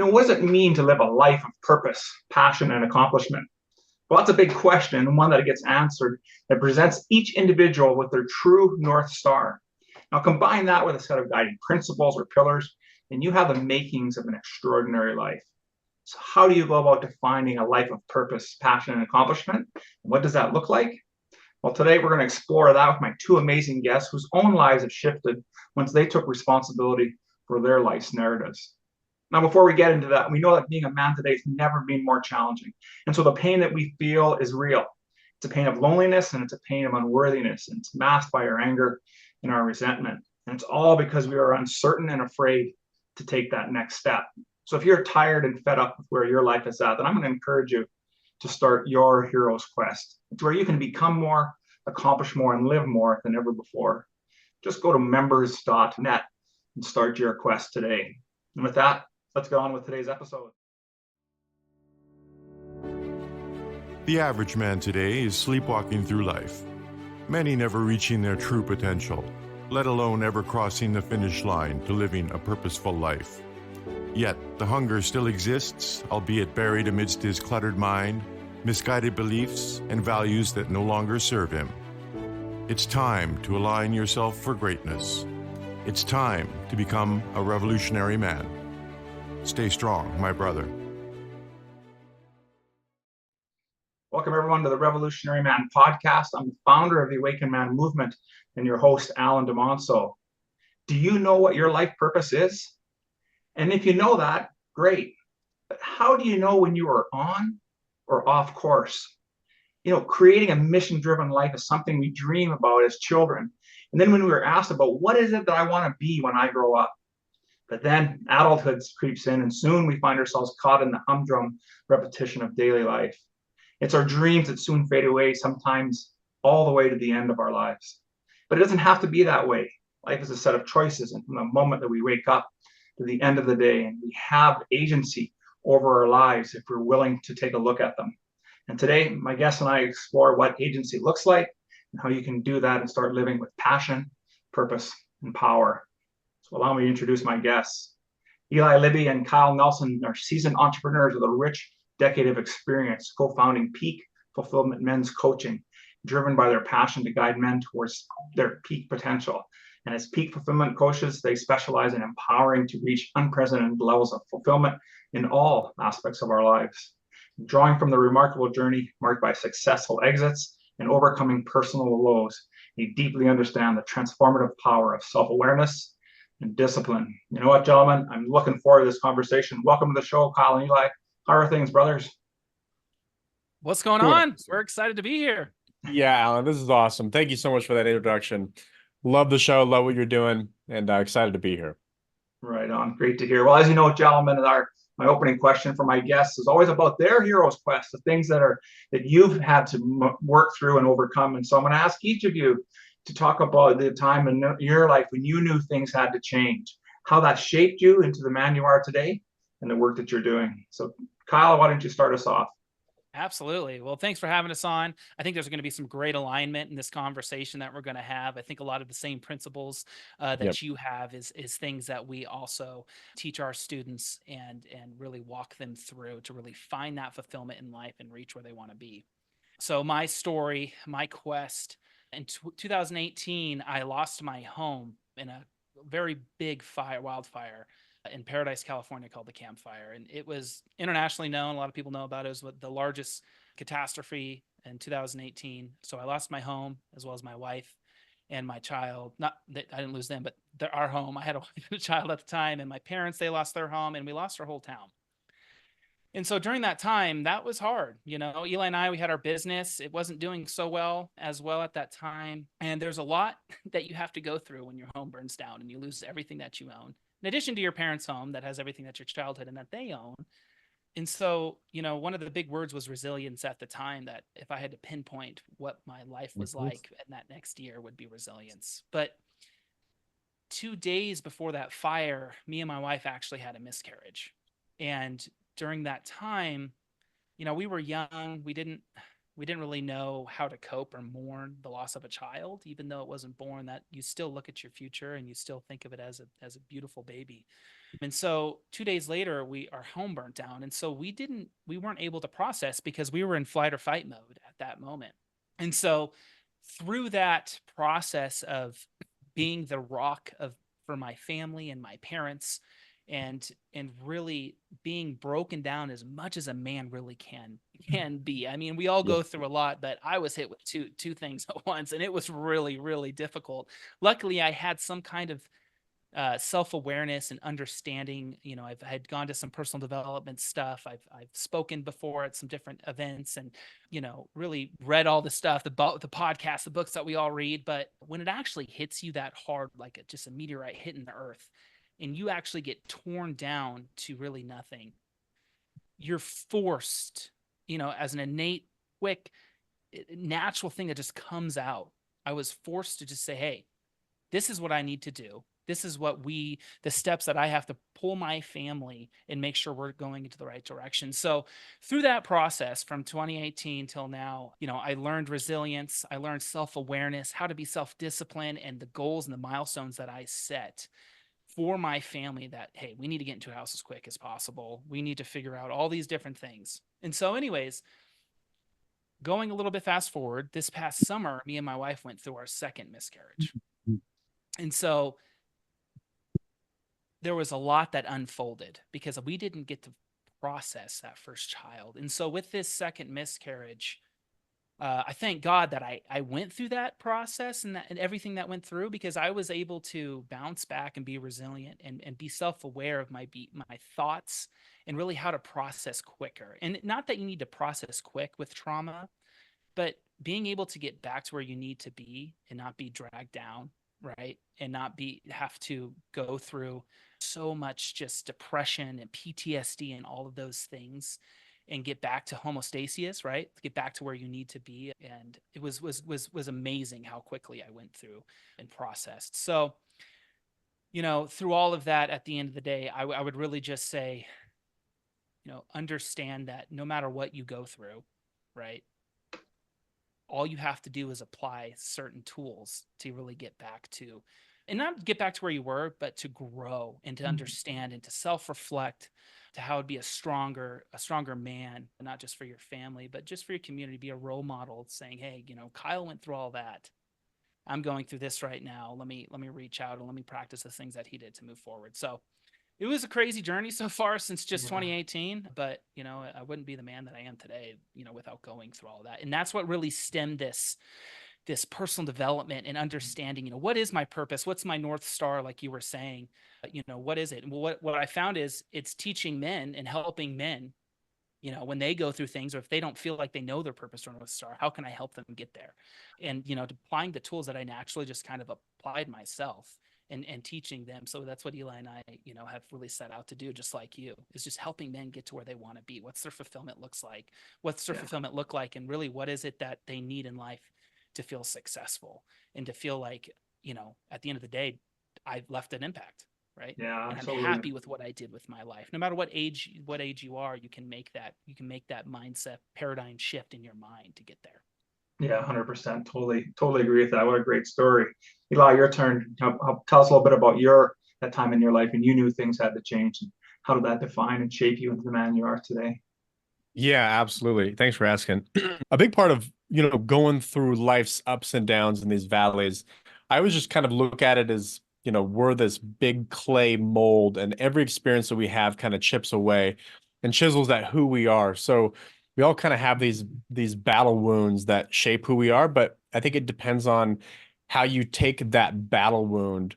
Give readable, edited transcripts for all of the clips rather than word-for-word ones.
And what does it mean to live a life of purpose, passion, and accomplishment? Well, that's a big question, and one that gets answered that presents each individual with their true North Star. Now, combine that with a set of guiding principles or pillars, and you have the makings of an extraordinary life. So, how do you go about defining a life of purpose, passion, and accomplishment? What does that look like? Well, today we're going to explore that with my two amazing guests whose own lives have shifted once they took responsibility for their life's narratives. Now, before we get into that, we know that being a man today has never been more challenging. And so the pain that we feel is real. It's a pain of loneliness and it's a pain of unworthiness, and it's masked by our anger and our resentment. And it's all because we are uncertain and afraid to take that next step. So if you're tired and fed up with where your life is at, then I'm going to encourage you to start your hero's quest. It's where you can become more, accomplish more, and live more than ever before. Just go to members.net and start your quest today. And with that, let's get on with today's episode. The average man today is sleepwalking through life, many never reaching their true potential, let alone ever crossing the finish line to living a purposeful life. Yet, the hunger still exists, albeit buried amidst his cluttered mind, misguided beliefs, and values that no longer serve him. It's time to align yourself for greatness. It's time to become a revolutionary man. Stay strong, my brother. Welcome, everyone, to the Revolutionary Man podcast. I'm the founder of the Awakened Man movement and your host, Alan DeMonso. Do you know what your life purpose is? And if you know that, great. But how do you know when you are on or off course? You know, creating a mission-driven life is something we dream about as children. And then when we were asked about what is it that I want to be when I grow up? But then adulthood creeps in, and soon we find ourselves caught in the humdrum repetition of daily life. It's our dreams that soon fade away, sometimes all the way to the end of our lives. But it doesn't have to be that way. Life is a set of choices, and from the moment that we wake up to the end of the day, and we have agency over our lives if we're willing to take a look at them. And today, my guests and I explore what agency looks like and how you can do that and start living with passion, purpose, and power. So allow me to introduce my guests. Eli, Libby, and Kyle Nelson are seasoned entrepreneurs with a rich decade of experience co-founding Peak Fulfillment Men's Coaching, driven by their passion to guide men towards their peak potential. And as peak fulfillment coaches, they specialize in empowering to reach unprecedented levels of fulfillment in all aspects of our lives. Drawing from the remarkable journey marked by successful exits and overcoming personal lows, they deeply understand the transformative power of self-awareness and discipline. You know what, gentlemen? I'm looking forward to this conversation. Welcome to the show, Kyle and Eli. How are things, brothers? What's going Doing on? awesome. We're excited to be here. Yeah, Alan, this is awesome. Thank you so much for that introduction. Love the show, love what you're doing, and excited to be here. Right on. Great to hear. Well, as you know, gentlemen, my opening question for my guests is always about their hero's quest, the things that you've had to work through and overcome. And so I'm going to ask each of you to talk about the time in your life when you knew things had to change, how that shaped you into the man you are today, and the work that you're doing. So, Kyle, why don't you start us off? Absolutely. Well, thanks for having us on. I think there's going to be some great alignment in this conversation that we're going to have. I think a lot of the same principles that Yep. you have is things that we also teach our students and really walk them through to really find that fulfillment in life and reach where they want to be. So my story, my quest, in 2018, I lost my home in a very big wildfire in Paradise, California, called the Camp Fire. And it was internationally known. A lot of people know about it. It was the largest catastrophe in 2018. So I lost my home as well as my wife and my child. Not that I didn't lose them, but our home. I had a wife and a child at the time, and my parents, they lost their home, and we lost our whole town. And so during that time, that was hard. You know, Eli and I, we had our business. It wasn't doing so well at that time. And there's a lot that you have to go through when your home burns down and you lose everything that you own, in addition to your parents' home that has everything that your childhood and that they own. And so, you know, one of the big words was resilience at the time, that if I had to pinpoint what my life was like in that next year would be resilience. But 2 days before that fire, me and my wife actually had a miscarriage. And during that time, you know, we were young. We didn't We didn't really know how to cope or mourn the loss of a child, even though it wasn't born. That you still look at your future and you still think of it as a beautiful baby. And so 2 days later, our home burnt down. And so we weren't able to process because we were in flight or fight mode at that moment. And so through that process of being the rock for my family and my parents, and really being broken down as much as a man really can be. I mean, we all go through a lot, but I was hit with two things at once, and it was really, really difficult. Luckily, I had some kind of self-awareness and understanding. I've had gone to some personal development stuff. I've spoken before at some different events, and really read all the stuff, the podcasts, the books that we all read. But when it actually hits you that hard, like just a meteorite hitting the earth, and you actually get torn down to really nothing, you're forced, as an innate, quick, natural thing that just comes out. I was forced to just say, hey, this is what I need to do. This is the steps that I have to pull my family and make sure we're going into the right direction. So through that process from 2018 till now, I learned resilience, I learned self-awareness, how to be self-disciplined, and the goals and the milestones that I set for my family that, hey, we need to get into a house as quick as possible. We need to figure out all these different things. And so anyways, going a little bit fast forward, this past summer, me and my wife went through our second miscarriage. And so there was a lot that unfolded because we didn't get to process that first child. And so with this second miscarriage, I thank God that I went through that process and everything that went through, because I was able to bounce back and be resilient and be self-aware of my thoughts and really how to process quicker. And not that you need to process quick with trauma, but being able to get back to where you need to be and not be dragged down, right? And not have to go through so much just depression and PTSD and all of those things, and get back to homeostasis, right? Get back to where you need to be. And it was amazing how quickly I went through and processed. So, through all of that, at the end of the day, I would really just say, understand that no matter what you go through, right? All you have to do is apply certain tools to really get back to, and not get back to where you were, but to grow and to understand and to self-reflect, to how to be a stronger man, not just for your family, but just for your community. Be a role model, saying, hey, Kyle went through all that. I'm going through this right now. Let me reach out and let me practice the things that he did to move forward. So it was a crazy journey so far since just 2018, but I wouldn't be the man that I am today, without going through all that. And that's what really stemmed this personal development and understanding, what is my purpose? What's my North Star? Like you were saying, what is it? Well, what I found is it's teaching men and helping men, when they go through things, or if they don't feel like they know their purpose or North Star, how can I help them get there? And, applying the tools that I naturally just kind of applied myself, and teaching them. So that's what Eli and I, have really set out to do, just like you, is just helping men get to where they want to be. What's their fulfillment looks like? What's their fulfillment look like? And really, what is it that they need in life to feel successful and to feel like, at the end of the day, I've left an impact, right? Yeah, and absolutely. I'm happy with what I did with my life. No matter what age you are, you can make that mindset paradigm shift in your mind to get there. Yeah, 100%. Totally agree with that. What a great story. Eli, your turn. Tell us a little bit about that time in your life, and you knew things had to change. And how did that define and shape you into the man you are today? Yeah, absolutely. Thanks for asking. A big part of, going through life's ups and downs and these valleys, I always just kind of look at it as, we're this big clay mold, and every experience that we have kind of chips away and chisels at who we are. So we all kind of have these battle wounds that shape who we are, but I think it depends on how you take that battle wound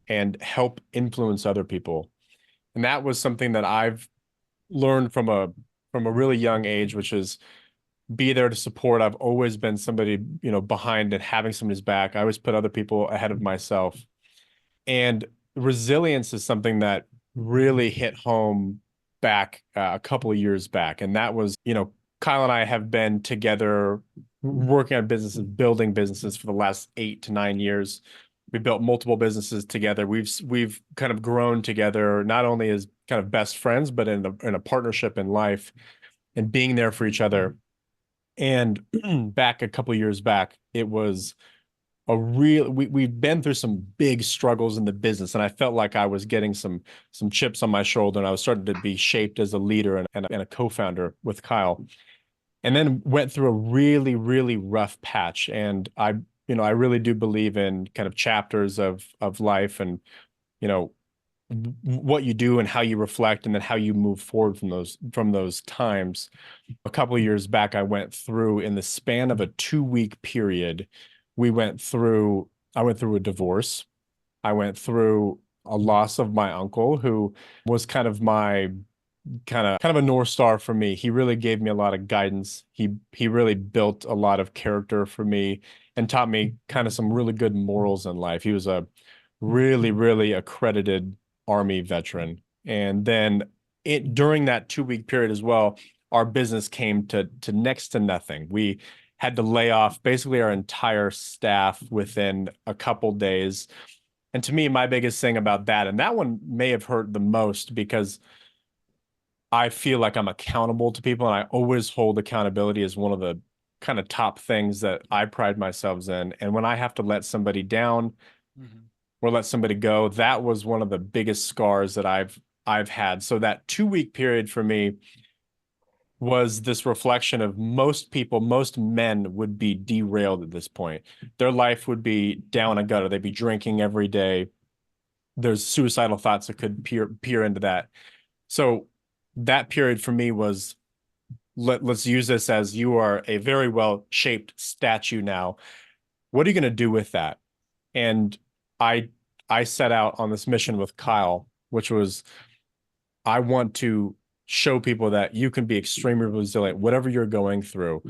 and help influence other people. And that was something that I've learned from a really young age, which is be there to support. I've always been somebody, behind and having somebody's back. I always put other people ahead of myself. And resilience is something that really hit home back a couple of years back. And that was, Kyle and I have been together working on businesses, building businesses for the last 8 to 9 years. We built multiple businesses together. We've kind of grown together, not only as kind of best friends, but in a partnership in life, and being there for each other. And back a couple of years back, it was we've been through some big struggles in the business, and I felt like I was getting some chips on my shoulder, and I was starting to be shaped as a leader and a co-founder with Kyle. And then went through a really, really rough patch. And I really do believe in kind of chapters of life, and you know what you do and how you reflect, and then how you move forward from those times. A couple of years back, I went through, in the span of a 2-week period, I went through a divorce. I went through a loss of my uncle, who was kind of my kind of a North Star for me. He really gave me a lot of guidance. He really built a lot of character for me and taught me kind of some really good morals in life. He was a really, really accredited Army veteran. And then during that 2-week period as well, our business came to next to nothing. We had to lay off basically our entire staff within a couple days. And to me, my biggest thing about that, and that one may have hurt the most, because I feel like I'm accountable to people, and I always hold accountability as one of the kind of top things that I pride myself in. And when I have to let somebody down or let somebody go, that was one of the biggest scars that I've had. So that 2-week period for me was this reflection of most people, most men would be derailed at this point. Their life would be down a gutter. They'd be drinking every day. There's suicidal thoughts that could peer into that. So that period for me was, let's use this as you are a very well shaped statue now. What are you going to do with that? And I set out on this mission with Kyle, which was, I want to show people that you can be extremely resilient, whatever you're going through.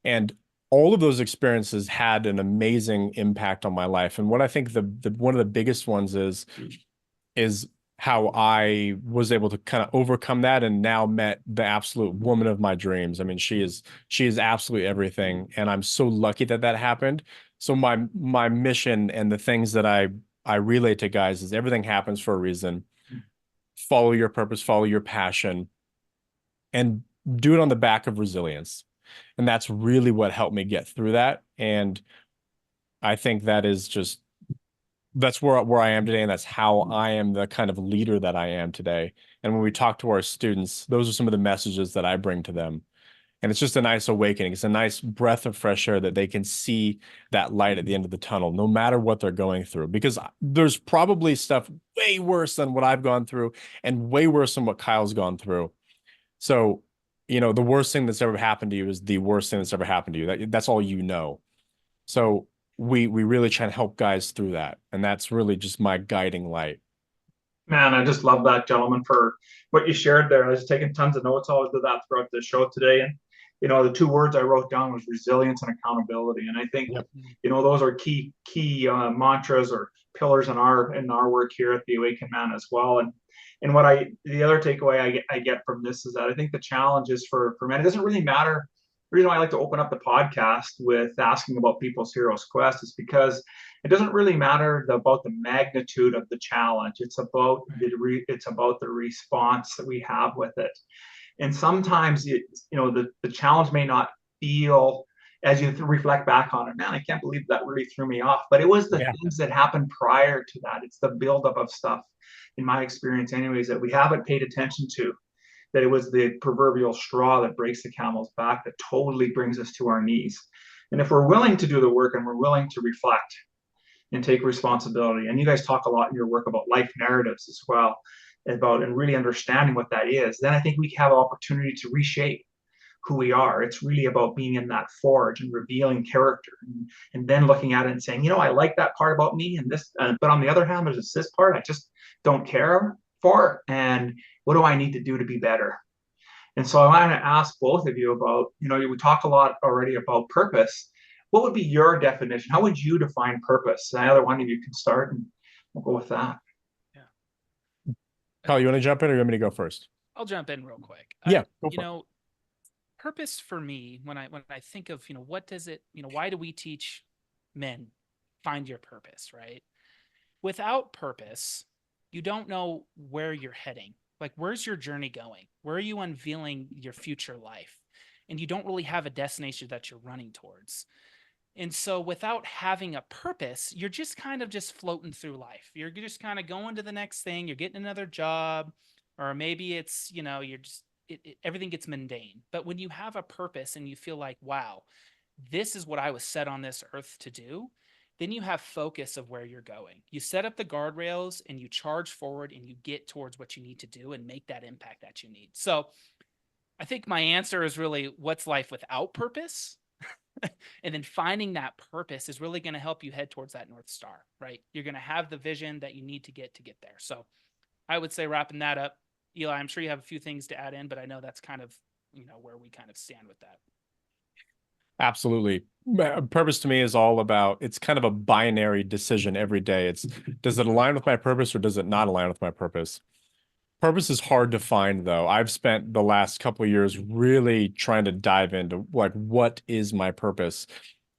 And all of those experiences had an amazing impact on my life. And what I think the one of the biggest ones is how I was able to kind of overcome that, and now met the absolute woman of my dreams. I mean, she is absolutely everything, and I'm so lucky that happened. So my mission and the things that I relay to guys is, everything happens for a reason. Follow your purpose, follow your passion, and do it on the back of resilience. And that's really what helped me get through that. And I think that's where I am today, and that's how I am the kind of leader that I am today. And when we talk to our students, those are some of the messages that I bring to them. And it's just a nice awakening. It's a nice breath of fresh air that they can see that light at the end of the tunnel, no matter what they're going through. Because there's probably stuff way worse than what I've gone through, and way worse than what Kyle's gone through. So, the worst thing that's ever happened to you is the worst thing that's ever happened to you. That's all you know. So we really try to help guys through that. And that's really just my guiding light. Man, I just love that, gentleman, for what you shared there. I was taking tons of notes. I always do that throughout the show today. And, the two words I wrote down was resilience and accountability. And I think, Yep. Those are key mantras or pillars in our work here at the Awakened Man as well. And the other takeaway I get from this is that I think the challenge is for men. It doesn't really matter. The reason why I like to open up the podcast with asking about people's hero's quest is because it doesn't really matter about the magnitude of the challenge. It's about the response that we have with it. And sometimes the challenge may not feel, as you reflect back on it, man, I can't believe that really threw me off. But it was the things that happened prior to that. It's the buildup of stuff, in my experience anyways, that we haven't paid attention to. That it was the proverbial straw that breaks the camel's back that totally brings us to our knees. And if we're willing to do the work and we're willing to reflect and take responsibility, and you guys talk a lot in your work about life narratives as well, and really understanding what that is, then I think we have an opportunity to reshape who we are. It's really about being in that forge and revealing character, and then looking at it and saying, I like that part about me, and this, but on the other hand, there's this part I just don't care for, and what do I need to do to be better? And so I want to ask both of you about, we talk a lot already about purpose. What would be your definition? How would you define purpose? Either one of you can start, and we'll go with that. Kyle, you want to jump in, or you want me to go first? I'll jump in real quick. Yeah. Purpose for me, when I think of, what does it, why do we teach men find your purpose, right? Without purpose, you don't know where you're heading. Like, where's your journey going? Where are you unveiling your future life? and you don't really have a destination that you're running towards. And so without having a purpose, you're just kind of just floating through life. You're just kind of going to the next thing, you're getting another job, or maybe it's, you're just everything gets mundane. But when you have a purpose and you feel like, wow, this is what I was set on this earth to do, then you have focus of where you're going. You set up the guardrails and you charge forward and you get towards what you need to do and make that impact that you need. So I think my answer is really, what's life without purpose? And then finding that purpose is really going to help you head towards that North Star, right? You're going to have the vision that you need to get there. So I would say, wrapping that up, Eli, I'm sure you have a few things to add in, but I know that's kind of, where we kind of stand with that. Absolutely. Purpose to me is all about, it's kind of a binary decision every day. It's, does it align with my purpose or does it not align with my purpose? Purpose is hard to find, though. I've spent the last couple of years really trying to dive into, like, what is my purpose?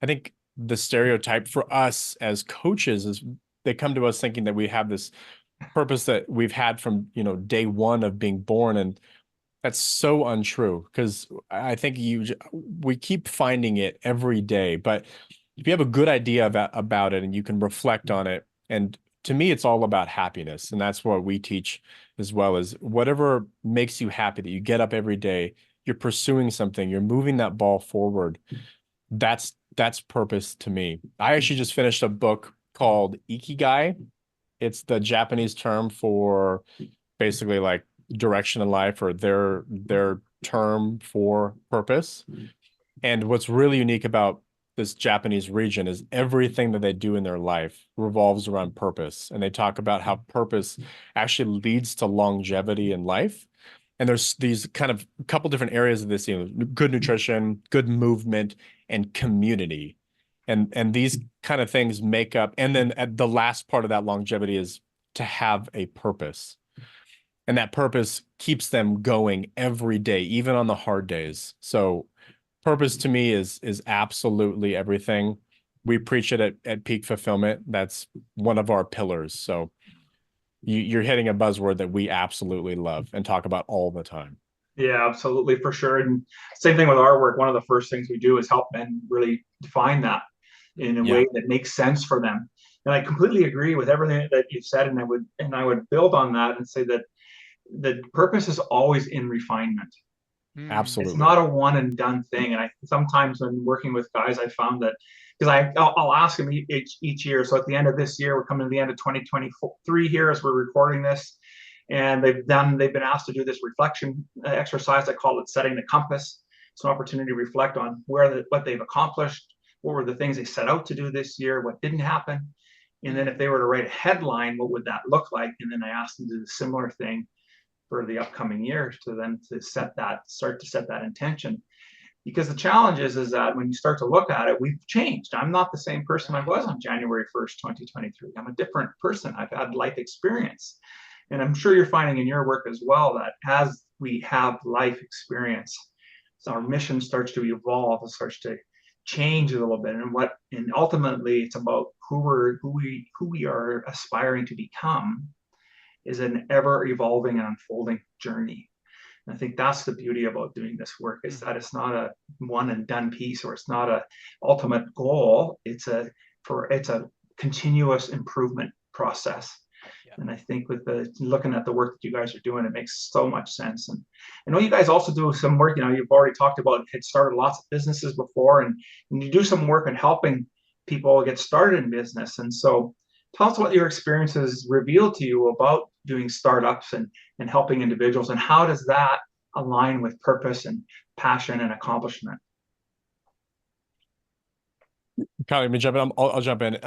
I think the stereotype for us as coaches is they come to us thinking that we have this purpose that we've had from, day one of being born. And that's so untrue, because I think we keep finding it every day. But if you have a good idea about it and you can reflect on it, and to me, it's all about happiness. And that's what we teach as well, as whatever makes you happy, that you get up every day, you're pursuing something, you're moving that ball forward. That's purpose to me. I actually just finished a book called Ikigai. It's the Japanese term for basically like direction in life, or their term for purpose. And what's really unique about this Japanese region is everything that they do in their life revolves around purpose. And they talk about how purpose actually leads to longevity in life. And there's these kind of a couple different areas of this, good nutrition, good movement, and community. And these kind of things make up. And then at the last part of that longevity is to have a purpose. And that purpose keeps them going every day, even on the hard days. So purpose to me is absolutely everything. We preach it at Peak Fulfillment. That's one of our pillars. So you're hitting a buzzword that we absolutely love and talk about all the time. Yeah, absolutely, for sure. And same thing with our work. One of the first things we do is help men really define that in a way that makes sense for them. And I completely agree with everything that you've said. And I would build on that and say that the purpose is always in refinement. Absolutely. It's not a one and done thing. And I sometimes when working with guys, I found that, because I'll ask them each year. So at the end of this year, we're coming to the end of 2023 here as we're recording this. And they've been asked to do this reflection exercise. I call it setting the compass. It's an opportunity to reflect on what they've accomplished, what were the things they set out to do this year, what didn't happen. And then if they were to write a headline, what would that look like? And then I asked them to do a similar thing for the upcoming year to start to set that intention. Because the challenge is that when you start to look at it, we've changed. I'm not the same person I was on January 1st, 2023. I'm a different person. I've had life experience. And I'm sure you're finding in your work as well that as we have life experience, so our mission starts to evolve, it starts to change a little bit. And ultimately it's about who we are aspiring to become is an ever evolving and unfolding journey. And I think that's the beauty about doing this work, is that it's not a one and done piece, or it's not a ultimate goal. It's a continuous improvement process. Yeah. And I think with looking at the work that you guys are doing, it makes so much sense. And I know you guys also do some work, you've already talked about, had started lots of businesses before, and you do some work in helping people get started in business. And so tell us what your experiences reveal to you about doing startups and helping individuals, and how does that align with purpose and passion and accomplishment? Kyle, let me jump in. I'll jump in.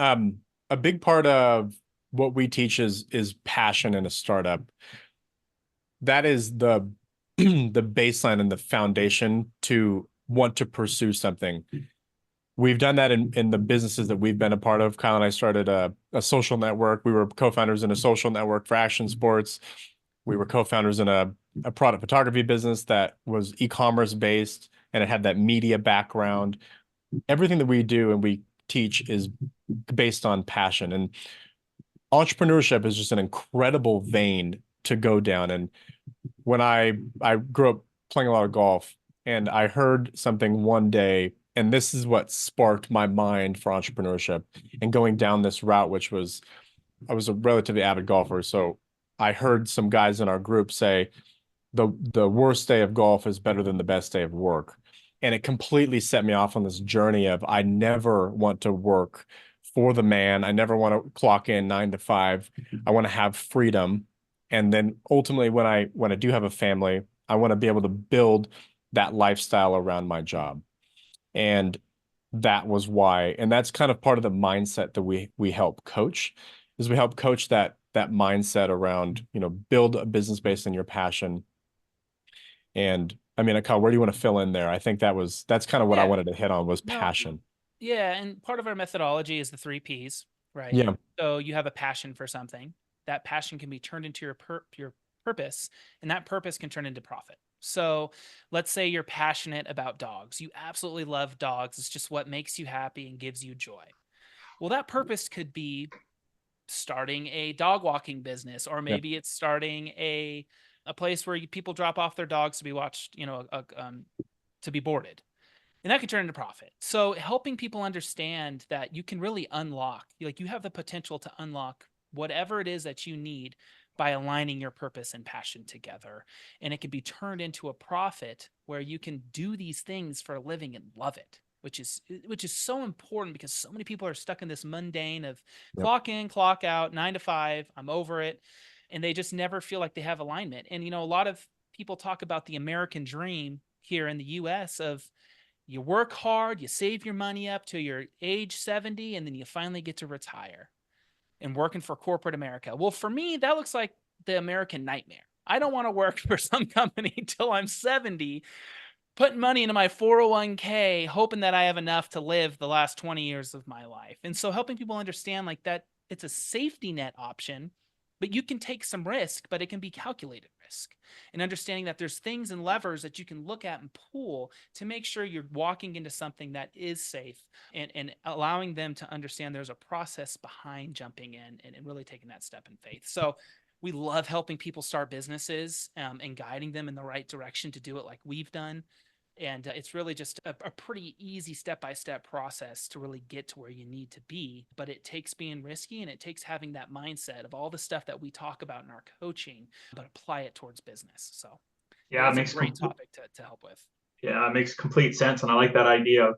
A big part of what we teach is passion in a startup. That is the baseline and the foundation to want to pursue something. We've done that in the businesses that we've been a part of. Kyle and I started a social network. We were co-founders in a social network for action sports. We were co-founders in a product photography business that was e-commerce based, and it had that media background. Everything that we do and we teach is based on passion. And entrepreneurship is just an incredible vein to go down. And when I grew up playing a lot of golf, And I heard something one day, and this is what sparked my mind for entrepreneurship and going down this route, which was I was a relatively avid golfer. So I heard some guys in our group say the worst day of golf is better than the best day of work. And it completely set me off on this journey of I never want to work for the man. I never want to clock in 9 to 5. I want to have freedom. And then ultimately when I do have a family, I want to be able to build that lifestyle around my job. And that was why, and that's kind of part of the mindset that we help coach, is we help coach that mindset around, build a business based on your passion. And I mean, Kyle, where do you want to fill in there? I think that's kind of what I Yeah. wanted to hit on was No, passion. yeah, and part of our methodology is the 3 Ps, right? Yeah. So you have a passion for something. That passion can be turned into your purpose, and that purpose can turn into profit. So let's say you're passionate about dogs. You absolutely love dogs. It's just what makes you happy and gives you joy. Well, that purpose could be starting a dog walking business, or Yeah. maybe it's starting a place where people drop off their dogs to be watched, to be boarded, and that can turn into profit. So helping people understand that you can really unlock, like you have the potential to unlock whatever it is that you need by aligning your purpose and passion together. And it can be turned into a profit where you can do these things for a living and love it, which is so important because so many people are stuck in this mundane of Yep. clock in, clock out, 9 to 5, I'm over it. And they just never feel like they have alignment. And a lot of people talk about the American dream here in the US of you work hard, you save your money up to your age 70, and then you finally get to retire and working for corporate America. Well, for me, that looks like the American nightmare. I don't want to work for some company until I'm 70, putting money into my 401k, hoping that I have enough to live the last 20 years of my life. And so helping people understand like that it's a safety net option, but you can take some risk, but it can be calculated risk. And understanding that there's things and levers that you can look at and pull to make sure you're walking into something that is safe, and allowing them to understand there's a process behind jumping in and really taking that step in faith. So we love helping people start businesses, and guiding them in the right direction to do it like we've done. And it's really just a pretty easy step-by-step process to really get to where you need to be. But it takes being risky, and it takes having that mindset of all the stuff that we talk about in our coaching, but apply it towards business. So Yeah, it it's a makes great topic to help with. Yeah, it makes complete sense. And I like that idea of,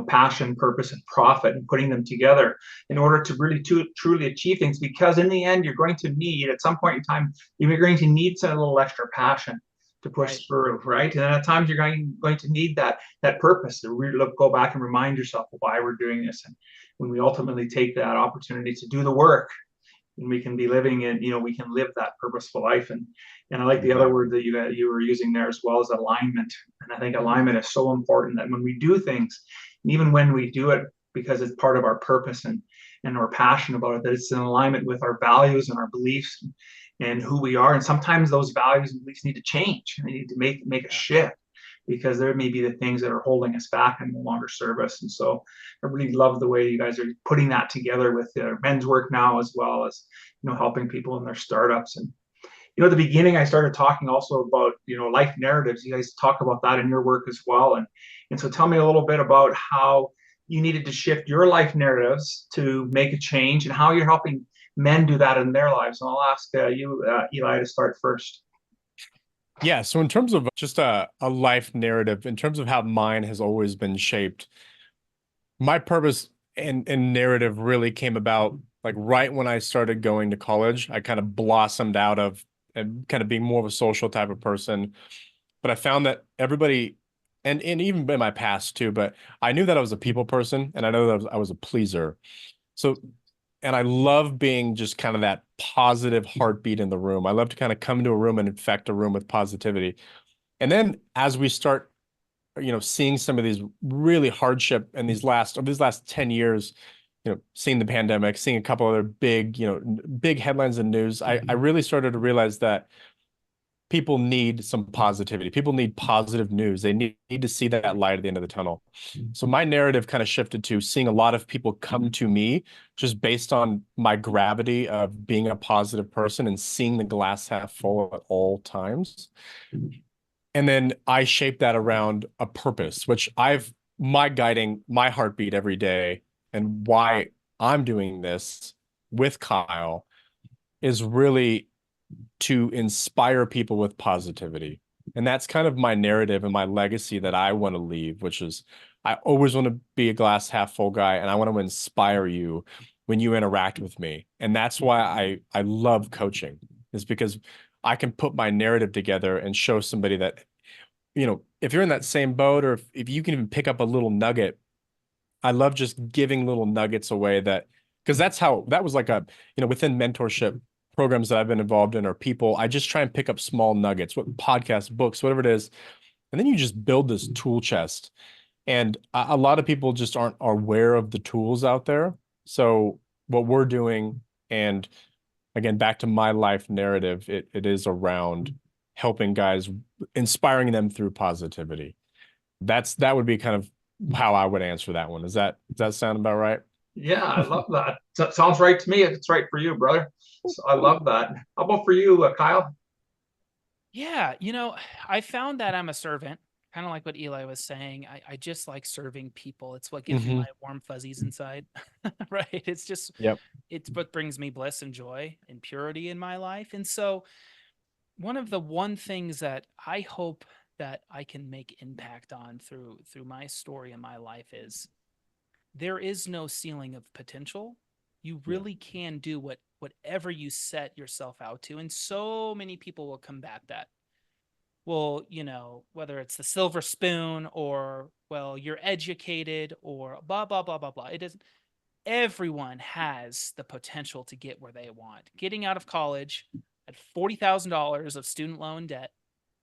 passion, purpose, and profit and putting them together in order to really truly achieve things. Because in the end, you're going to need, at some point in time, you're going to need some little extra passion to push Right. through, right? And at times you're going to need that purpose to really go back and remind yourself of why we're doing this. And when we ultimately take that opportunity to do the work, and we can be living in, we can live that purposeful life. And I like the other word that you were using there as well as alignment. And I think alignment is so important that when we do things, and even when we do it because it's part of our purpose and we're passionate about it, that it's in alignment with our values and our beliefs and who we are. And sometimes those values and beliefs need to change. They need to make a shift because there may be the things that are holding us back and no longer serve us. And so I really love the way you guys are putting that together with men's work now, as well as, helping people in their startups. And, at the beginning, I started talking also about, life narratives. You guys talk about that in your work as well. And so tell me a little bit about how you needed to shift your life narratives to make a change and how you're helping men do that in their lives. And I'll ask you, Eli, to start first. Yeah. So in terms of just a life narrative, in terms of how mine has always been shaped, my purpose and narrative really came about like right when I started going to college. I kind of blossomed out of and kind of being more of a social type of person. But I found that everybody, and even in my past too, but I knew that I was a people person, and I know that I was a pleaser. So, and I love being just kind of that positive heartbeat in the room. I love to kind of come into a room and infect a room with positivity. And then as we start, seeing some of these really hardship and these last 10 years, seeing the pandemic, seeing a couple other big, big headlines in news, I really started to realize that people need some positivity. People need positive news. They need to see that light at the end of the tunnel. So my narrative kind of shifted to seeing a lot of people come to me just based on my gravity of being a positive person and seeing the glass half full at all times. And then I shape that around a purpose, which my guiding my heartbeat every day and why I'm doing this with Kyle is really to inspire people with positivity. And that's kind of my narrative and my legacy that I want to leave, which is I always want to be a glass half full guy, and I want to inspire you when you interact with me. And that's why I love coaching, is because I can put my narrative together and show somebody that, if you're in that same boat, or if you can even pick up a little nugget. I love just giving little nuggets away, because that was like within mentorship programs that I've been involved in, or people, I just try and pick up small nuggets, what podcasts, books, whatever it is. And then you just build this tool chest. And a lot of people just aren't aware of the tools out there. So what we're doing, and again, back to my life narrative, it is around helping guys, inspiring them through positivity. That would be kind of how I would answer that one. Does that sound about right? Yeah, I love that. Sounds right to me. It's right for you, brother. So I love that. How about for you, Kyle? Yeah, I found that I'm a servant, kind of like what Eli was saying. I just like serving people. It's what gives me Mm-hmm. my warm fuzzies inside, right? Yep. It's what brings me bliss and joy and purity in my life. And so one of the one things that I hope that I can make impact on through my story and my life is there is no ceiling of potential. You Yeah. really can do whatever you set yourself out to. And so many people will combat that. Well, whether it's the silver spoon, or, well, you're educated, or blah, blah, blah, blah, blah. It doesn't, everyone has the potential to get where they want. Getting out of college at $40,000 of student loan debt,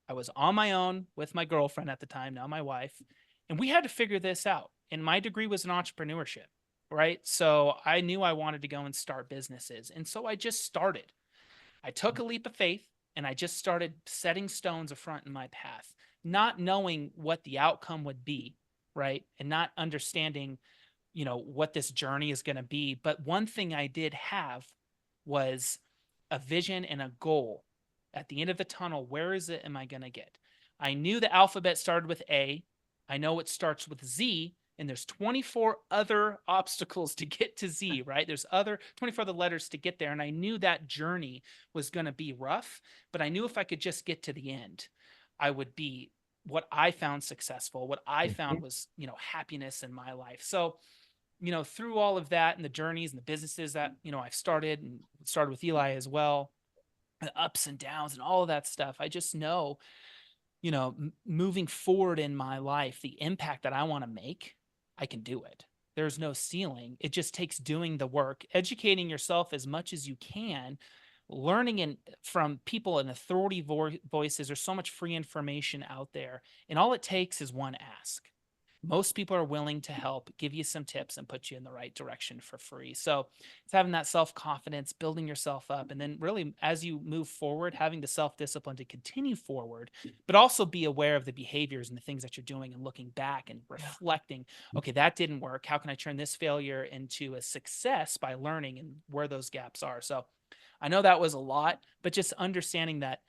I was on my own with my girlfriend at the time, now my wife, and we had to figure this out. And my degree was in entrepreneurship, right? So I knew I wanted to go and start businesses. And so I just started. I took a leap of faith and I just started setting stones afront in my path, not knowing what the outcome would be, right? And not understanding, what this journey is going to be. But one thing I did have was a vision and a goal. At the end of the tunnel, where is it am I going to get? I knew the alphabet started with A. I know it starts with Z, and there's 24 other obstacles to get to Z, right? There's 24 other letters to get there. And I knew that journey was going to be rough, but I knew if I could just get to the end, I would be what I found successful, what I found was, happiness in my life. So, through all of that and the journeys and the businesses that, I've started with Eli as well, the ups and downs and all of that stuff, I just know, moving forward in my life, the impact that I want to make, I can do it. There's no ceiling. It just takes doing the work, educating yourself as much as you can, learning from people and authority voices. There's so much free information out there. And all it takes is one ask. Most people are willing to help, give you some tips, and put you in the right direction for free. So it's having that self-confidence, building yourself up, and then really, as you move forward, having the self-discipline to continue forward, but also be aware of the behaviors and the things that you're doing, and looking back and reflecting, okay, that didn't work. How can I turn this failure into a success by learning and where those gaps are? So I know that was a lot, but just understanding that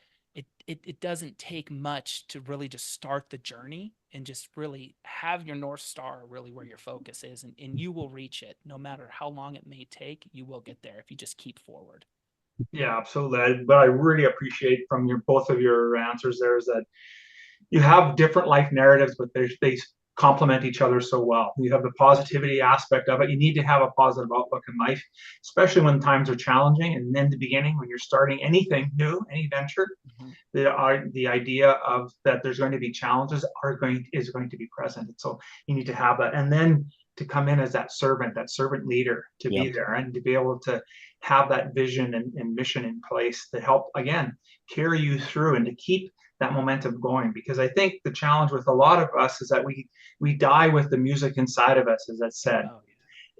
it doesn't take much to really just start the journey and just really have your North Star really where your focus is, and you will reach it. No matter how long it may take, you will get there if you just keep forward. Yeah, absolutely. But I really appreciate from both of your answers there is that you have different life narratives, but they complement each other so well. You have the positivity aspect of it. You need to have a positive outlook in life, especially when times are challenging. And in the beginning, when you're starting anything new, any venture, the idea of that there's going to be challenges is going to be present. And so you need to have that. And then to come in as that servant leader, to be there and to be able to have that vision and mission in place to help, again, carry you through and to keep that momentum going. Because I think the challenge with a lot of us is that we die with the music inside of us, as I said.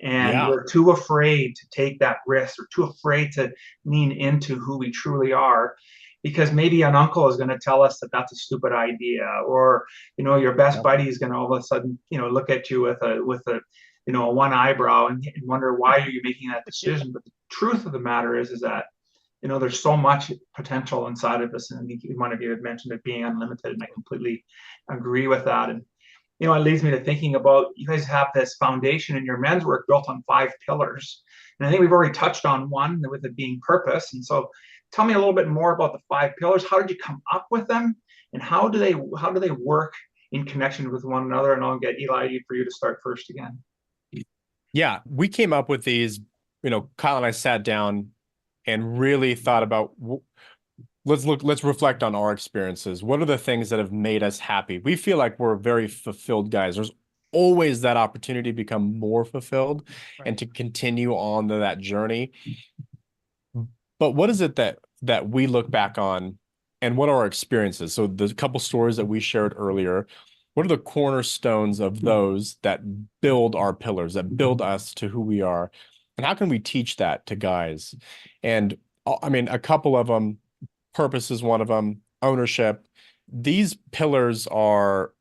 And we're too afraid to take that risk, or too afraid to lean into who we truly are, because maybe an uncle is going to tell us that that's a stupid idea, or your best buddy is going to all of a sudden look at you with a one eyebrow and wonder why are you making that decision. But the truth of the matter is that there's so much potential inside of us. And I think one of you had mentioned it being unlimited, and I completely agree with that. And, it leads me to thinking about, you guys have this foundation in your men's work built on 5 pillars. And I think we've already touched on one, with it being purpose. And so tell me a little bit more about the 5 pillars. How did you come up with them? And how do they work in connection with one another? And I'll get Eli for you to start first again. Yeah, we came up with these, Kyle and I sat down and really thought about, let's reflect on our experiences. What are the things that have made us happy? We feel like we're very fulfilled guys. There's always that opportunity to become more fulfilled and to continue on to that journey. But what is it that we look back on, and what are our experiences? So the couple stories that we shared earlier, what are the cornerstones of those that build our pillars, that build us to who we are? And how can we teach that to guys? And I mean, a couple of them, purpose is one of them, ownership. These pillars are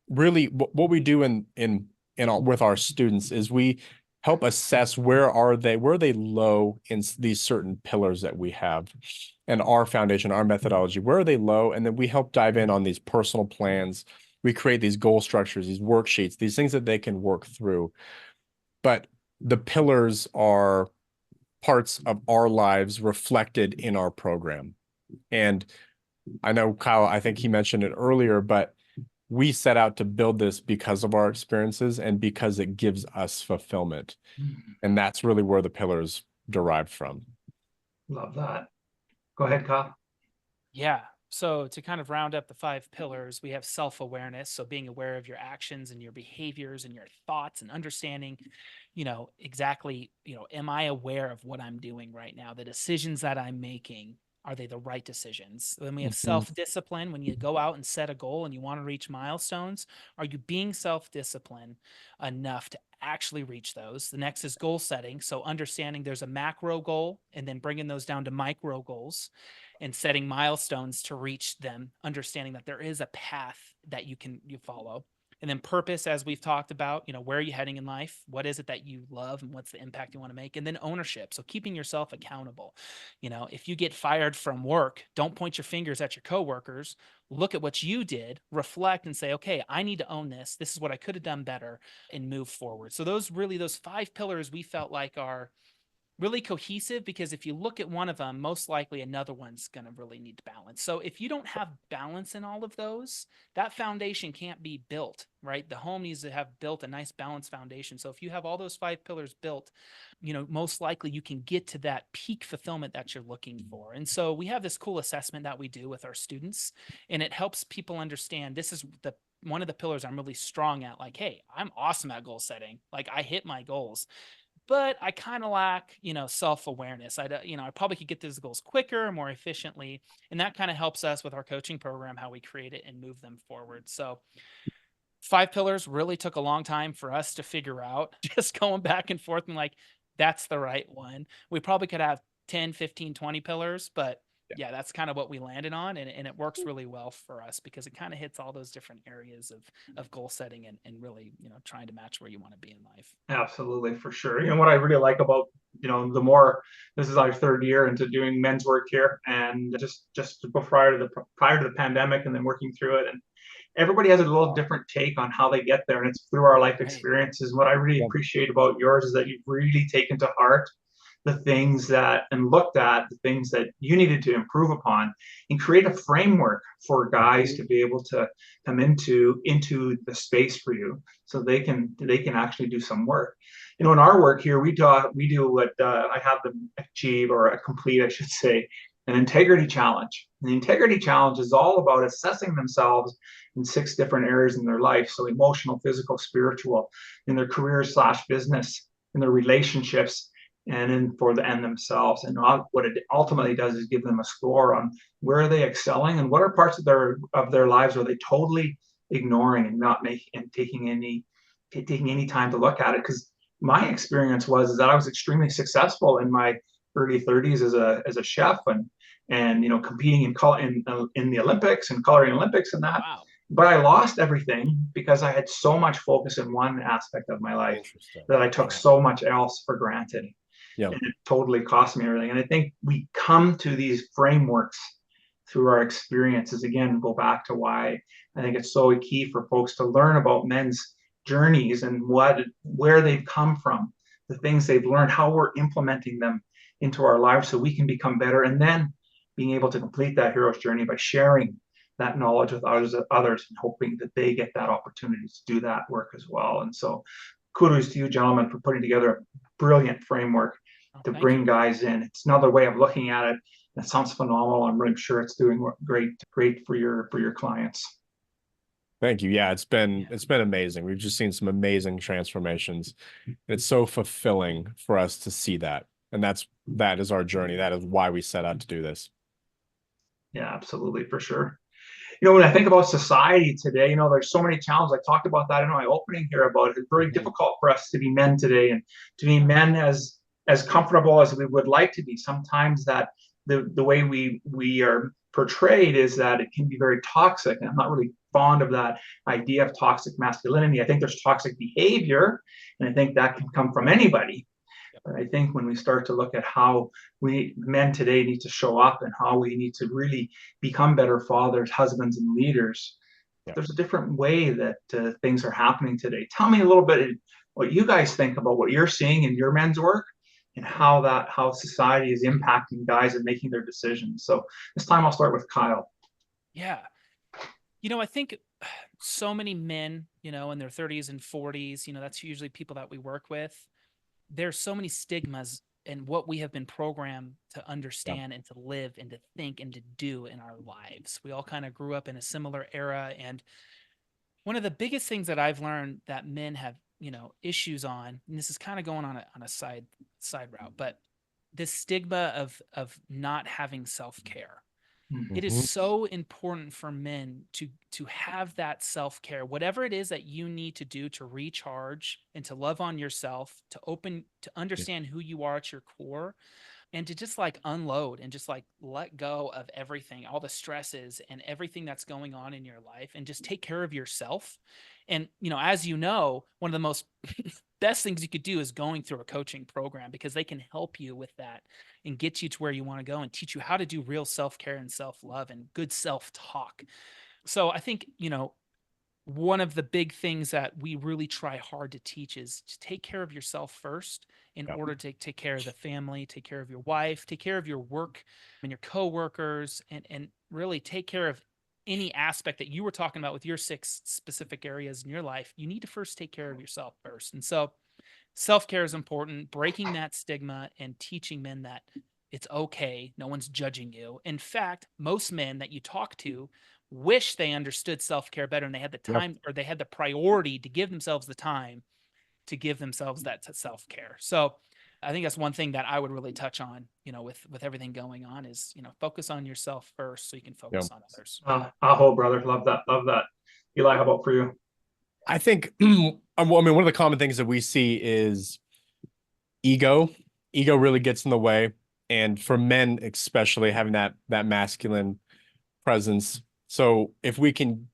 really what we do with our students is we help assess where are they low in these certain pillars that we have, and our foundation, our methodology, where are they low? And then we help dive in on these personal plans. We create these goal structures, these worksheets, these things that they can work through. But the pillars are parts of our lives reflected in our program. And I know Kyle, I think he mentioned it earlier, but we set out to build this because of our experiences and because it gives us fulfillment. And that's really where the pillars derived from. Love that. Go ahead, Kyle. Yeah. So to kind of round up the 5 pillars, we have self-awareness. So being aware of your actions and your behaviors and your thoughts, and understanding, exactly, am I aware of what I'm doing right now? The decisions that I'm making, are they the right decisions? Then we have self-discipline. When you go out and set a goal and you want to reach milestones, are you being self-disciplined enough to actually reach those? The next is goal setting. So understanding there's a macro goal and then bringing those down to micro goals and setting milestones to reach them, understanding that there is a path that you follow. And then purpose, as we've talked about, where are you heading in life? What is it that you love, and what's the impact you want to make? And then ownership. So keeping yourself accountable. If you get fired from work, don't point your fingers at your coworkers. Look at what you did, reflect, and say, okay, I need to own this. This is what I could have done better, and move forward. So those 5 pillars we felt like are really cohesive, because if you look at one of them, most likely another one's going to really need balance. So if you don't have balance in all of those, that foundation can't be built, right? The home needs to have built a nice balanced foundation. So if you have all those 5 pillars built, most likely you can get to that peak fulfillment that you're looking for. And so we have this cool assessment that we do with our students, and it helps people understand this is one of the pillars I'm really strong at. Like, hey, I'm awesome at goal setting. Like, I hit my goals, but I kind of lack, self-awareness. I probably could get those goals quicker, more efficiently. And that kind of helps us with our coaching program, how we create it and move them forward. So 5 pillars really took a long time for us to figure out, just going back and forth and like, that's the right one. We probably could have 10, 15, 20 pillars, but yeah, that's kind of what we landed on. And it works really well for us because it kind of hits all those different areas of goal setting and really, trying to match where you want to be in life. Absolutely, for sure. What I really like about, the more, this is our 3rd year into doing men's work here, and just prior to the pandemic, and then working through it, and everybody has a little different take on how they get there, and it's through our life experiences. What I really appreciate about yours is that you've really taken to heart the things and looked at the things that you needed to improve upon, and create a framework for guys to be able to come into the space for you, so they can actually do some work. In our work here, we do what I have them achieve, or complete, I should say, an integrity challenge. And the integrity challenge is all about assessing themselves in 6 different areas in their life. So emotional, physical, spiritual, in their career/business, in their relationships, and themselves. And what it ultimately does is give them a score on where are they excelling, and what are parts of their lives are they totally ignoring and not making and taking any time to look at it. Because my experience was that I was extremely successful in my early 30s as a chef, and competing in the Olympics and coloring Olympics and that. Wow. But I lost everything because I had so much focus in one aspect of my life that I took so much else for granted. Yeah. and it totally cost me everything. And I think we come to these frameworks through our experiences. Again, go back to why I think it's so key for folks to learn about men's journeys and where they've come from, the things they've learned, how we're implementing them into our lives so we can become better, and then being able to complete that hero's journey by sharing that knowledge with others and hoping that they get that opportunity to do that work as well. And so kudos to you, gentlemen, for putting together a brilliant framework to bring guys in. It's another way of looking at it. It sounds phenomenal. I'm really sure it's doing great for your clients. Thank you. Yeah, it's been amazing. We've just seen some amazing transformations. It's so fulfilling for us to see that. And that is our journey. That is why we set out to do this. Yeah, absolutely, for sure. When I think about society today, there's so many challenges. I talked about that in my opening here about it. It's very difficult for us to be men today and to be men as comfortable as we would like to be. Sometimes that the way we are portrayed is that it can be very toxic. And I'm not really fond of that idea of toxic masculinity. I think there's toxic behavior, and I think that can come from anybody. But I think when we start to look at how men today need to show up and how we need to really become better fathers, husbands, and leaders, there's a different way that things are happening today. Tell me a little bit what you guys think about what you're seeing in your men's work and how society is impacting guys and making their decisions. So this time I'll start with Kyle. Yeah. I think so many men, in their 30s and 40s, that's usually people that we work with. There's so many stigmas in what we have been programmed to understand and to live and to think and to do in our lives. We all kind of grew up in a similar era. And one of the biggest things that I've learned that men have, issues on, and this is kind of going on a side route, but this stigma of not having self-care. It is so important for men to have that self-care, whatever it is that you need to do to recharge and to love on yourself, to understand who you are at your core, and to just like unload and just like let go of everything, all the stresses and everything that's going on in your life, and just take care of yourself. And, as one of the most best things you could do is going through a coaching program, because they can help you with that and get you to where you want to go and teach you how to do real self-care and self-love and good self-talk. So I think, one of the big things that we really try hard to teach is to take care of yourself first in order to take care of the family, take care of your wife, take care of your work and your coworkers, and really take care of any aspect that you were talking about with your 6 specific areas in your life. You need to first take care of yourself first. And so self-care is important, breaking that stigma and teaching men that it's okay. No one's judging you. In fact, most men that you talk to wish they understood self-care better, and they had the time or they had the priority to give themselves the time to give themselves that self-care. So I think that's one thing that I would really touch on, with everything going on is, focus on yourself first so you can focus on others. Aho, brother. Love that. Love that. Eli, how about for you? I think, one of the common things that we see is ego. Ego really gets in the way. And for men, especially, having that masculine presence. So if we can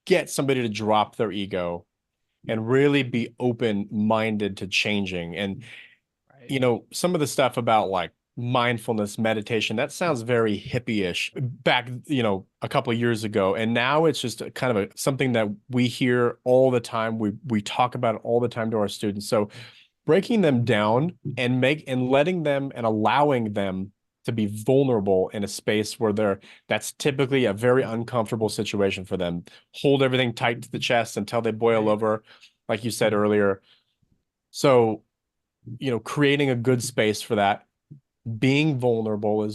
get somebody to drop their ego and really be open-minded to changing, and some of the stuff about like mindfulness, meditation, that sounds very hippie-ish back, a couple of years ago. And now it's just kind of something that we hear all the time. We talk about it all the time to our students. So breaking them down and letting them and allowing them to be vulnerable in a space where that's typically a very uncomfortable situation for them. Hold everything tight to the chest until they boil over, like you said earlier. So, creating a good space for that, being vulnerable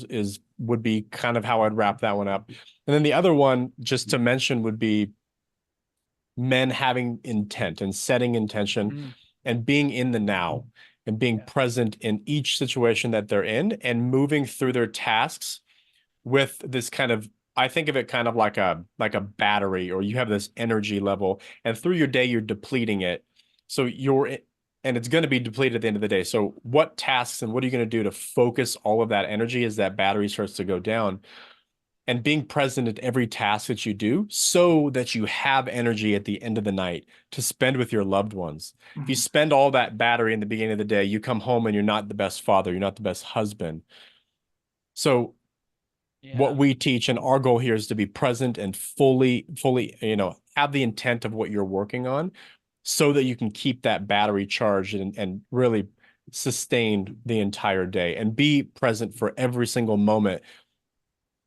would be kind of how I'd wrap that one up. And then the other one, just to mention, would be men having intent and setting intention and being in the now and being present in each situation that they're in and moving through their tasks with this kind of, I think of it kind of like a battery, or you have this energy level, and through your day, you're depleting it. So and it's going to be depleted at the end of the day. So what tasks and what are you going to do to focus all of that energy as that battery starts to go down? and being present at every task that you do so that you have energy at the end of the night to spend with your loved ones. If you Mhm. spend all that battery in the beginning of the day, you come home and you're not the best father, you're not the best husband. So Yeah. what we teach and our goal here is to be present and fully, have the intent of what you're working on so that you can keep that battery charged and really sustained the entire day and be present for every single moment.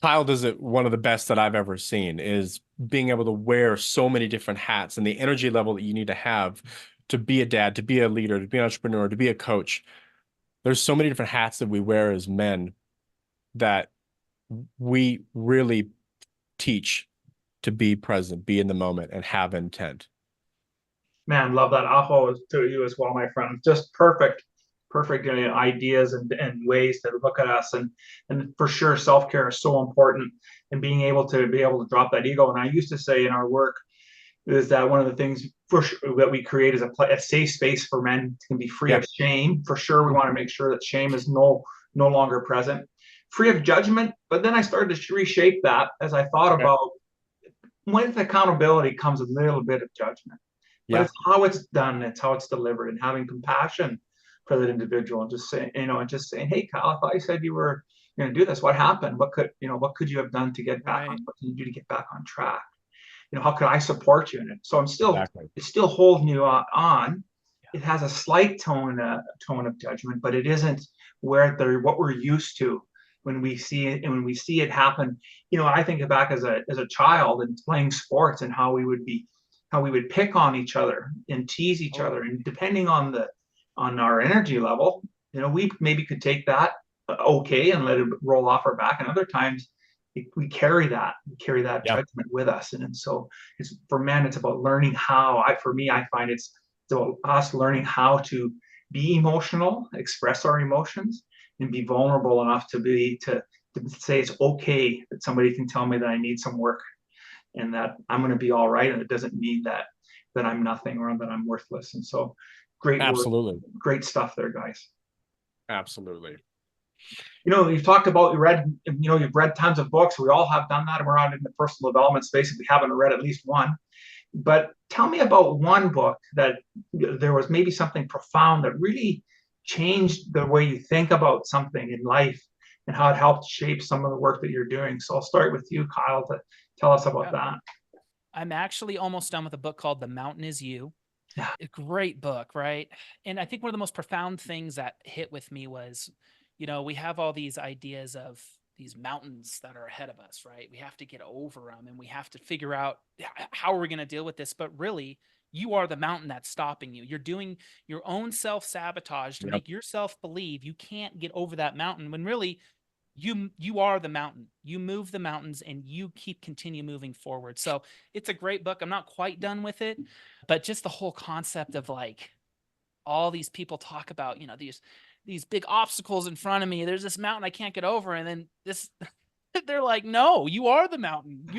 Kyle does it one of the best that I've ever seen, is being able to wear so many different hats and the energy level that you need to have to be a dad, to be a leader, to be an entrepreneur, to be a coach. There's so many different hats that we wear as men that we really teach to be present, be in the moment, and have intent. Man, love that. Aho to you as well, my friend. Just perfect, perfect ideas and ways to look at us. And for sure, self-care is so important, and being able to drop that ego. And I used to say in our work is that one of the things for sure that we create is a safe space for men to be free Yeah. of shame. For sure, we want to make sure that shame is no longer present, free of judgment. But then I started to reshape that as I thought Okay. about, with accountability comes a little bit of judgment, but Yeah. it's how it's done, it's how it's delivered, and having compassion for that individual, and just saying, hey, Kyle, I thought you said you were going to do this. What happened? What could you have done to get back on? Right. What can you do to get back on track? How can I support you in it? So Exactly. it's still holding you on. It has a slight tone of judgment, but it isn't what we're used to when we see it, and when we see it happen. I think back as a child and playing sports, and how we would pick on each other and tease each other, and depending on our energy level, we maybe could take that okay and let it roll off our back, and other times we carry that Yeah. judgment with us. And so it's, for men, it's about learning how. For me, I find it's about us learning how to be emotional, express our emotions, and be vulnerable enough to say it's okay that somebody can tell me that I need some work, and that I'm going to be all right, and it doesn't mean that I'm nothing or that I'm worthless. And so, great work, Absolutely. great stuff there, guys. Absolutely. You've talked about you've read tons of books. We all have done that, and we're on in the personal development space if we haven't read at least one. But tell me about one book that there was maybe something profound that really changed the way you think about something in life, and how it helped shape some of the work that you're doing. So I'll start with you, Kyle, to tell us about that. I'm actually almost done with a book called The Mountain Is You. Yeah. A great book, right? And I think one of the most profound things that hit with me was, we have all these ideas of these mountains that are ahead of us, right? We have to get over them, and we have to figure out how are we going to deal with this. But really, you are the mountain that's stopping you. You're doing your own self-sabotage to Yep. make yourself believe you can't get over that mountain, when really you are the mountain. You move the mountains, and you continue moving forward. So it's a great book. I'm not quite done with it, but just the whole concept of like all these people talk about, these big obstacles in front of me. There's this mountain I can't get over, and then this they're like, no, you are the mountain.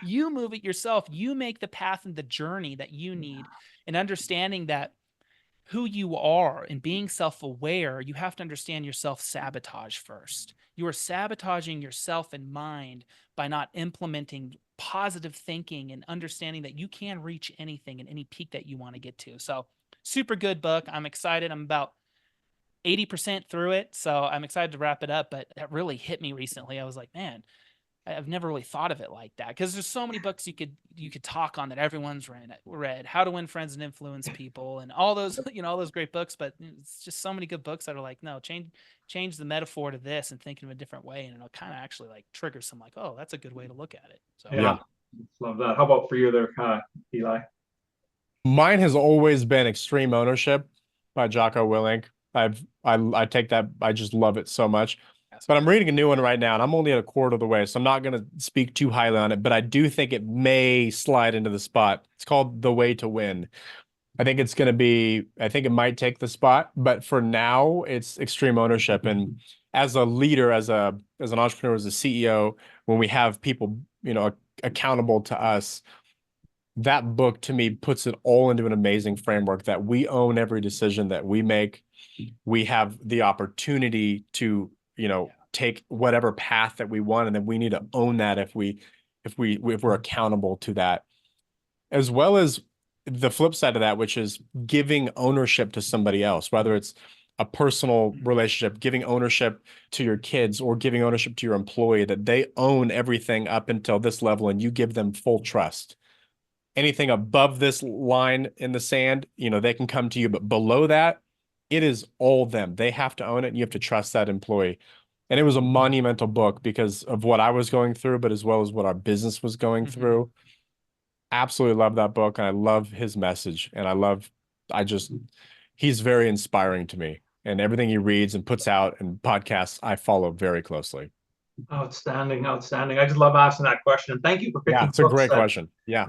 You move it yourself. You make the path and the journey that you need. And understanding that who you are and being self-aware, you have to understand your self-sabotage first. You are sabotaging yourself and mind by not implementing positive thinking and understanding that you can reach anything and any peak that you want to get to. So super good book. I'm excited. I'm about 80% through it. So I'm excited to wrap it up, but that really hit me recently. I was like, man, I've never really thought of it like that, because there's so many books you could talk on that everyone's read, How to Win Friends and Influence People, and all those all those great books. But it's just so many good books that are like, no, change the metaphor to this and think in a different way, and it'll kind of actually like trigger some like, oh, that's a good way to look at it. So Yeah, love that. How about for you there, Eli? Mine has always been Extreme Ownership by Jocko Willink. I take that. I just love it so much. But I'm reading a new one right now, and I'm only at a quarter of the way, so I'm not going to speak too highly on it, but I do think it may slide into the spot. It's called The Way to Win. I think it might take the spot, but for now, it's Extreme Ownership. And as a leader, as an entrepreneur, as a CEO, when we have people, accountable to us, that book to me puts it all into an amazing framework that we own every decision that we make. We have the opportunity to, take whatever path that we want, and then we need to own that if we're accountable to that, as well as the flip side of that, which is giving ownership to somebody else, whether it's a personal relationship, giving ownership to your kids or giving ownership to your employee, that they own everything up until this level and you give them full trust. Anything above this line in the sand, they can come to you, but below that, it is all them. They have to own it, and you have to trust that employee. And it was a monumental book because of what I was going through, but as well as what our business was going through. Absolutely love that book, and I love his message, and he's very inspiring to me, and everything he reads and puts out and podcasts, I follow very closely. Outstanding. I just love asking that question. And thank you for picking it's a great question. Yeah.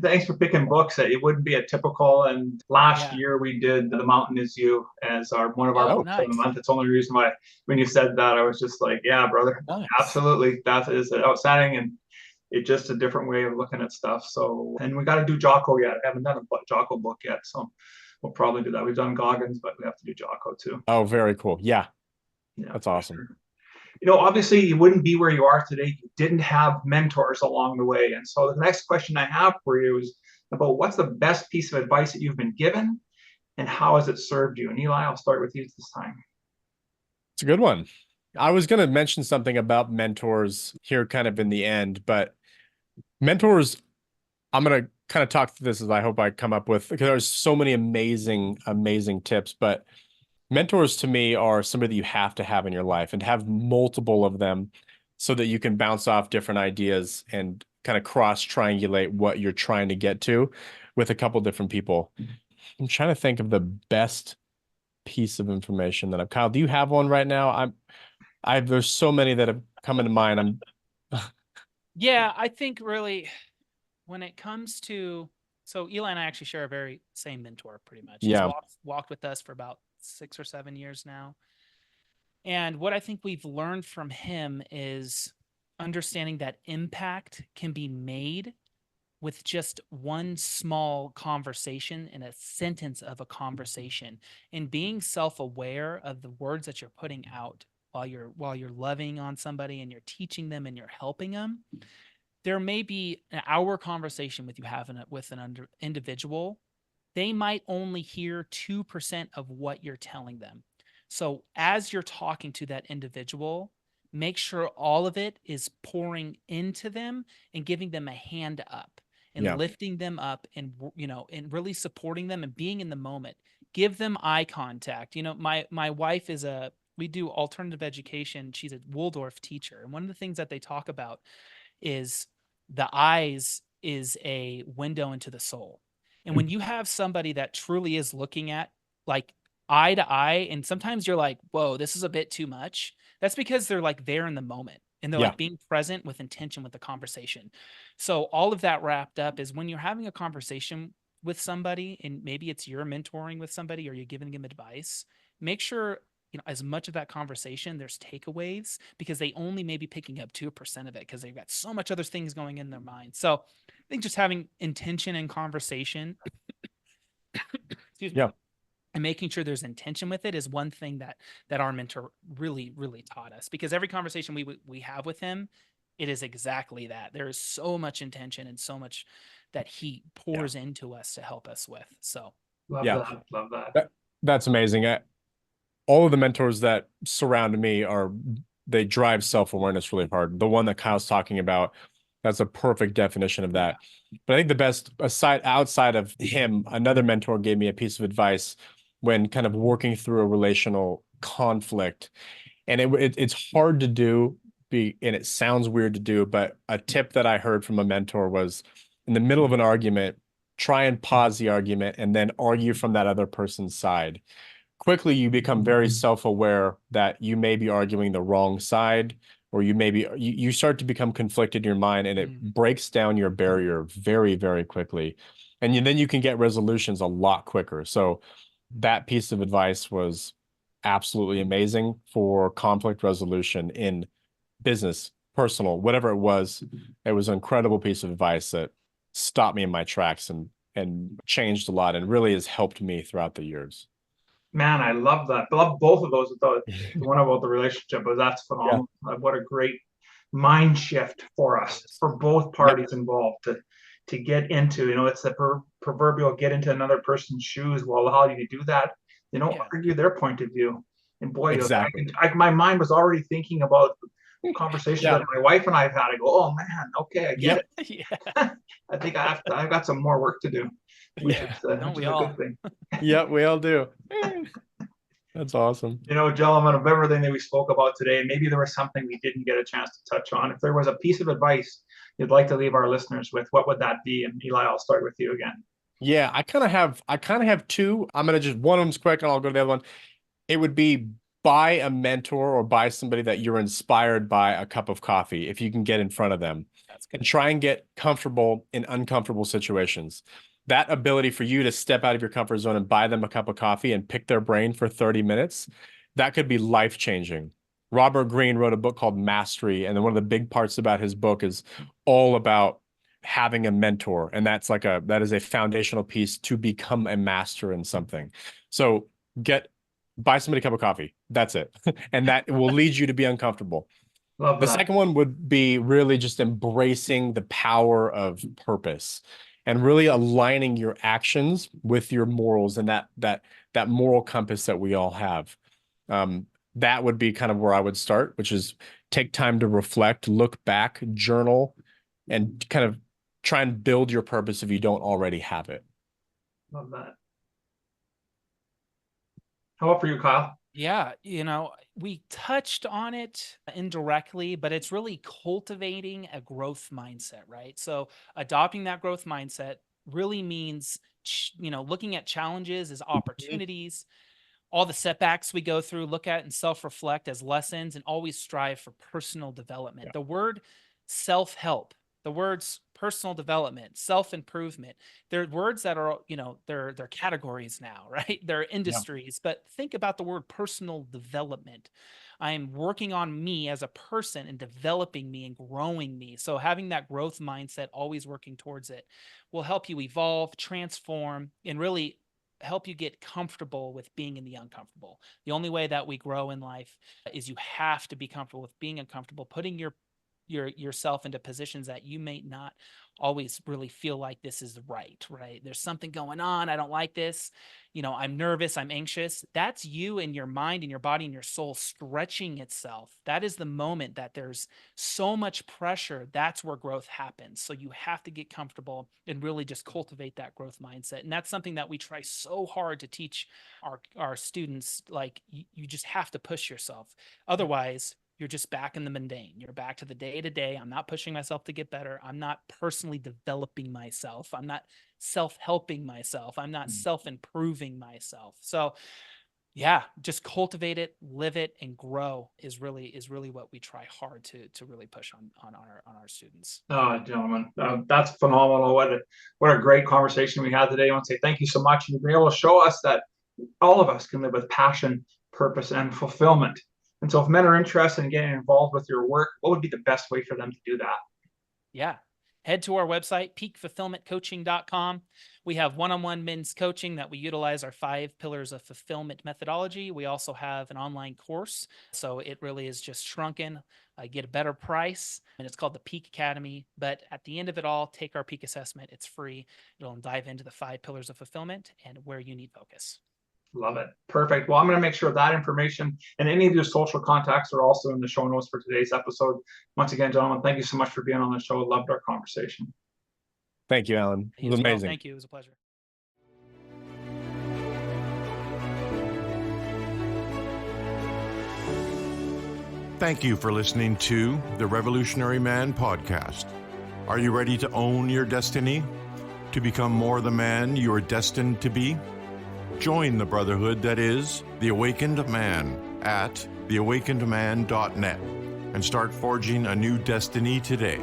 Thanks for picking books. It wouldn't be a typical. And last year we did The Mountain Is You as one of our books of the month. It's the only reason why when you said that, I was just like, yeah, brother, absolutely. That is outstanding. And it's just a different way of looking at stuff. So, and we got to do Jocko yet. I haven't done a Jocko book yet. So we'll probably do that. We've done Goggins, but we have to do Jocko too. Oh, very cool. Yeah. That's awesome. Sure. Obviously you wouldn't be where you are today. You didn't have mentors along the way. And so the next question I have for you is about what's the best piece of advice that you've been given and how has it served you? And Eli, I'll start with you this time. It's a good one. I was going to mention something about mentors here kind of in the end, but mentors, I'm going to kind of talk through this as I hope I come up with, because there's so many amazing, amazing tips, but mentors to me are somebody that you have to have in your life and have multiple of them so that you can bounce off different ideas and kind of cross-triangulate what you're trying to get to with a couple different people. I'm trying to think of the best piece of information that Kyle, do you have one right now? There's so many that have come into mind. Yeah, I think really when it comes to, so Eli and I actually share a very same mentor pretty much. He's walked with us for about 6 or 7 years now. And what I think we've learned from him is understanding that impact can be made with just one small conversation and a sentence of a conversation, and being self-aware of the words that you're putting out while you're loving on somebody and you're teaching them and you're helping them. There may be an hour conversation with an individual. They might only hear 2% of what you're telling them. So as you're talking to that individual, make sure all of it is pouring into them and giving them a hand up and lifting them up and, and really supporting them and being in the moment. Give them eye contact. My wife we do alternative education. She's a Waldorf teacher. And one of the things that they talk about is the eyes is a window into the soul. And when you have somebody that truly is looking at like eye to eye, and sometimes you're like, whoa, this is a bit too much. That's because they're like there in the moment and they're like being present with intention with the conversation. So all of that wrapped up is when you're having a conversation with somebody, and maybe it's you're mentoring with somebody or you're giving them advice, make sure as much of that conversation, there's takeaways, because they only may be picking up 2% of it because they've got so much other things going in their mind. So I think just having intention in conversation, excuse me, and making sure there's intention with it is one thing that our mentor really, really taught us, because every conversation we have with him, it is exactly that. There is so much intention and so much that he pours into us to help us with. So love that. That's amazing. All of the mentors that surround me they drive self-awareness really hard. The one that Kyle's talking about, that's a perfect definition of that. But I think the best, outside of him, another mentor gave me a piece of advice when kind of working through a relational conflict. And it's hard to do, and it sounds weird to do, but a tip that I heard from a mentor was, in the middle of an argument, try and pause the argument and then argue from that other person's side. Quickly, you become very self-aware that you may be arguing the wrong side, or you start to become conflicted in your mind, and it breaks down your barrier very, very quickly. And then you can get resolutions a lot quicker. So that piece of advice was absolutely amazing for conflict resolution in business, personal, whatever it was. It was an incredible piece of advice that stopped me in my tracks and changed a lot, and really has helped me throughout the years. Man, I love that. I love both of those. The one about the relationship, but that's Yeah. phenomenal. What a great mind shift for us, for both parties involved to get into, it's the proverbial get into another person's shoes. Well, how do you do that? Argue their point of view. And boy, Exactly. my mind was already thinking about conversations Yeah. that my wife and I have had. I go, oh man, okay, I get it. Yeah. I think I've got some more work to do, which Yeah. is, No, which we is a all. good thing. Yeah, we all do. That's awesome. Gentlemen, of everything that we spoke about today, maybe there was something we didn't get a chance to touch on. If there was a piece of advice you'd like to leave our listeners with, what would that be? And Eli, I'll start with you again. Yeah, I kind of have two. I'm gonna just one of them's quick and I'll go to the other one. It would be buy a mentor or buy somebody that you're inspired by a cup of coffee if you can get in front of them. That's good. And try and get comfortable in uncomfortable situations. That ability for you to step out of your comfort zone and buy them a cup of coffee and pick their brain for 30 minutes, that could be life-changing. Robert Greene wrote a book called Mastery, and then one of the big parts about his book is all about having a mentor, and that is a foundational piece to become a master in something. So buy somebody a cup of coffee. That's it. And that will lead you to be uncomfortable. Love The that. second one would be really just embracing the power of purpose and really aligning your actions with your morals and that moral compass that we all have. That would be kind of where I would start, which is take time to reflect, look back, journal, and kind of try and build your purpose if you don't already have it. Love that. How about for you, Kyle? Yeah, we touched on it indirectly, but it's really cultivating a growth mindset, right? So adopting that growth mindset really means, looking at challenges as opportunities, all the setbacks we go through, look at and self-reflect as lessons, and always strive for personal development. Yeah. The word self-help, the words personal development, self-improvement, they're words that are, they're categories now, right? They're industries, but think about the word personal development. I'm working on me as a person and developing me and growing me. So having that growth mindset, always working towards it, will help you evolve, transform, and really help you get comfortable with being in the uncomfortable. The only way that we grow in life is you have to be comfortable with being uncomfortable, putting yourself into positions that you may not always really feel like this is right. There's something going on. I don't like this. I'm nervous. I'm anxious. That's you and your mind and your body and your soul stretching itself. That is the moment that there's so much pressure. That's where growth happens. So you have to get comfortable and really just cultivate that growth mindset. And that's something that we try so hard to teach our students. Like you just have to push yourself. Otherwise, you're just back in the mundane. You're back to the day to day. I'm not pushing myself to get better. I'm not personally developing myself. I'm not self-helping myself. I'm not self-improving myself. So yeah, just cultivate it, live it, and grow is really what we try hard to really push on our students. Oh, gentlemen, that's phenomenal. What a great conversation we had today. I want to say thank you so much. And you've been able to show us that all of us can live with passion, purpose, and fulfillment. And so if men are interested in getting involved with your work, what would be the best way for them to do that? Yeah. Head to our website, peakfulfillmentcoaching.com. We have one-on-one men's coaching that we utilize our 5 pillars of fulfillment methodology. We also have an online course. So it really is just shrunken. Get a better price, and it's called the Peak Academy. But at the end of it all, take our Peak assessment. It's free. It'll dive into the 5 pillars of fulfillment and where you need focus. Love it. Perfect. Well, I'm going to make sure that information and any of your social contacts are also in the show notes for today's episode. Once again, gentlemen, thank you so much for being on the show. Loved our conversation. Thank you, Alan. It was amazing. Thank you. It was a pleasure. Thank you for listening to the Revolutionary Man podcast. Are you ready to own your destiny? To become more the man you are destined to be? Join the brotherhood that is The Awakened Man at theawakenedman.net and start forging a new destiny today.